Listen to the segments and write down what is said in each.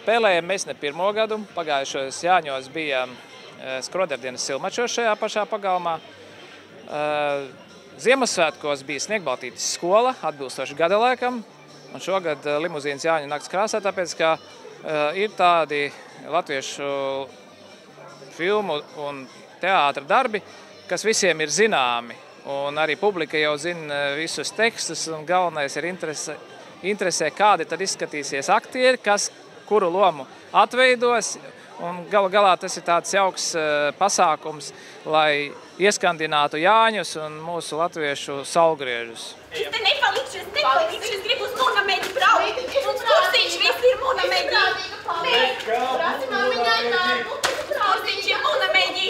spēlējam mēs ne pirmo gadu. Pagājušos Jāņos bija skroderdienas silmačos šajā pašā pagalmā. Ziemassvētkos bija Sniegbaltītes skola, atbilstoši gada laikam. Un šogad limuzīnas Jāņu nakts krāsā, tāpēc, ka ir tādi latviešu filmu un teātra darbi, kas visiem ir zināmi. Un arī publika jau zina visus tekstus, un galvenais ir interesē, kādi tad izskatīsies aktieri, kas kuru lomu atveidos. Un galu galā tas ir tāds jauks pasākums, lai ieskandinātu Jāņus un mūsu latviešu saulgriežus. Es te nepalikšu, es gribu uz Munameģi braukt. Mums kursiņš viss ir Munameģi. Prasi māmiņai darbu. Kursiņš ir Munameģi.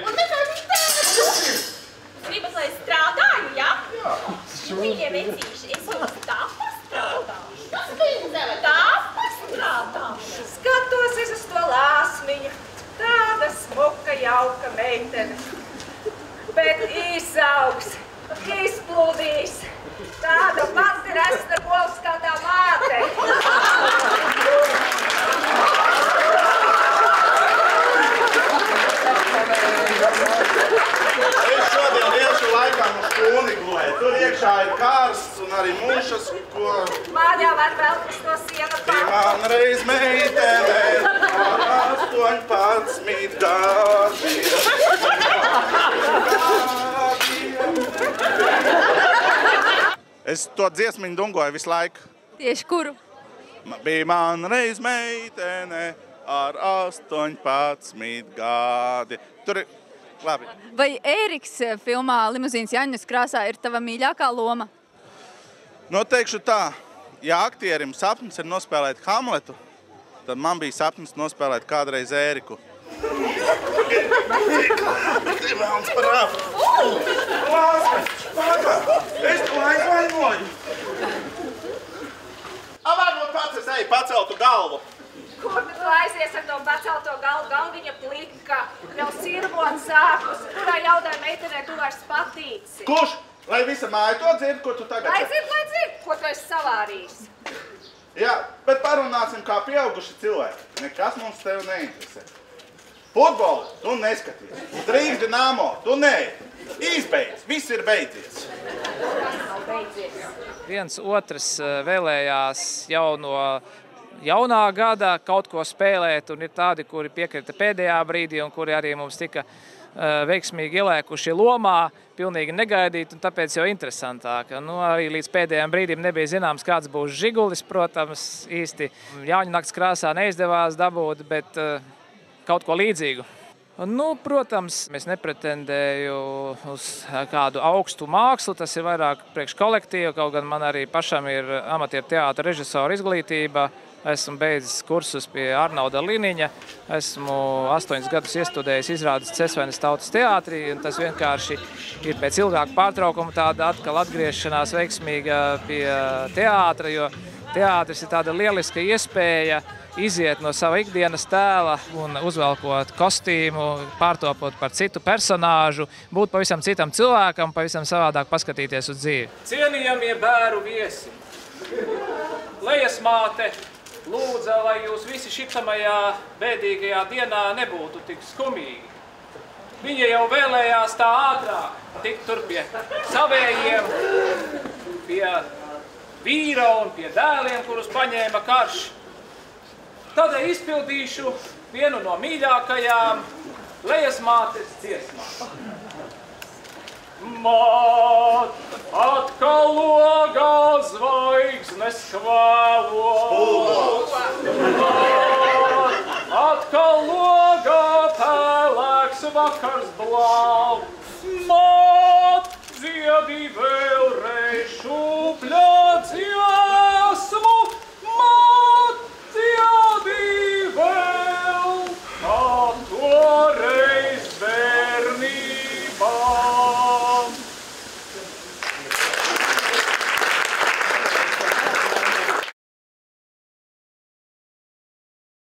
Un te kāds tēvs. Gribat, lai es strādāju, ja? Jā. Mīļie vecīši, es jums tā pastrādāšu. Tas pindzele. Tā pastrādāšu. Skatos es uz to lāsmiņu. Tāda smuka, jauka meitene. Bet izaugs, izplūdīs. Tāda pati resna gols kā tā māte. Es šodien iešu laikam uz Kūni gulēt. Tur iekšā ir karsts un arī mušas, ko... Mājā var vēl uz to sienu pār. Man reiz meitene ar 18 gadiem. Es to dziesmiņu dungoju visu laiku. Tieši kuru? Bija man reiz meitene ar 18 gadi. Tur ir... Labi. Vai Ēriks filmā Limuzīnas Jāņu krāsā ir tava mīļākā loma? Teikšu tā, ja aktierim sapnis ir nospēlēt Hamletu, tad man bija sapnis nospēlēt kādreiz Ēriku. Vēlns par āfu. Es to aizvainoju. Varbūt pats es eju paceltu galvu. Kur tu aizies ar to pacelto galvu, galviņa plika, vēl sirvot sākus, kurā jaudai meitenē tu vairs patīci? Kurš? Lai visa māja to dzird, ko tu tagad... Lai dzird, ko tu esi savārījis. Jā, bet parunāsim kā pieauguši cilvēki. Nekas mums tevi neinteresē. Futbolu tu neskaties. Rīgas Dinamo tu neej. Izbeidz, viss ir beidzies. Nav beidzies. Viens otrs vēlējās jau no jaunā gada kaut ko spēlēt, un ir tādi, kuri piekrita pēdējā brīdī, un kuri arī mums tika veiksmīgi ielēkuši lomā, pilnīgi negaidīt, un tāpēc jau interesantāk. Arī līdz pēdējām brīdim nebija zināms, kāds būs Žigulis, protams, īsti Jāņu nakts krāsā neizdevās dabūt, bet kaut ko līdzīgu. Protams, es nepretendēju uz kādu augstu mākslu, tas ir vairāk priekš kolektīvu, kaut gan man arī pašam ir amatieru teātra režisora izglītība. Esmu beidzis kursus pie Arnolda Liniņa, esmu 8 gadus iestudējis izrādes Cesvaines tautas teātrī, un tas vienkārši ir pēc ilgāka pārtraukuma tāda atkal atgriešanās veiksmīga pie teātra, jo teātris ir tāda lieliska iespēja iziet no sava ikdienas tēla un uzvelkot kostīmu, pārtopot par citu personāžu, būt pavisam citam cilvēkam, pavisam savādāk paskatīties uz dzīvi. Cienījamie bēru viesi, Lejas māte lūdza, lai jūs visi šitamajā bēdīgajā dienā nebūtu tik skumīgi. Viņa jau vēlējās tā ātrāk tikt tur pie savējiem, pie vīra un pie dēliem, kurus paņēma karš. Tādēļ izpildīšu vienu no mīļākajām Lejas mātes dziesmām. Māt, atkal logā zvaigznes kvēlos. Māt, atkal logā pēlēks vakars blau. Māt, dziedi vēlreiz šūpļā.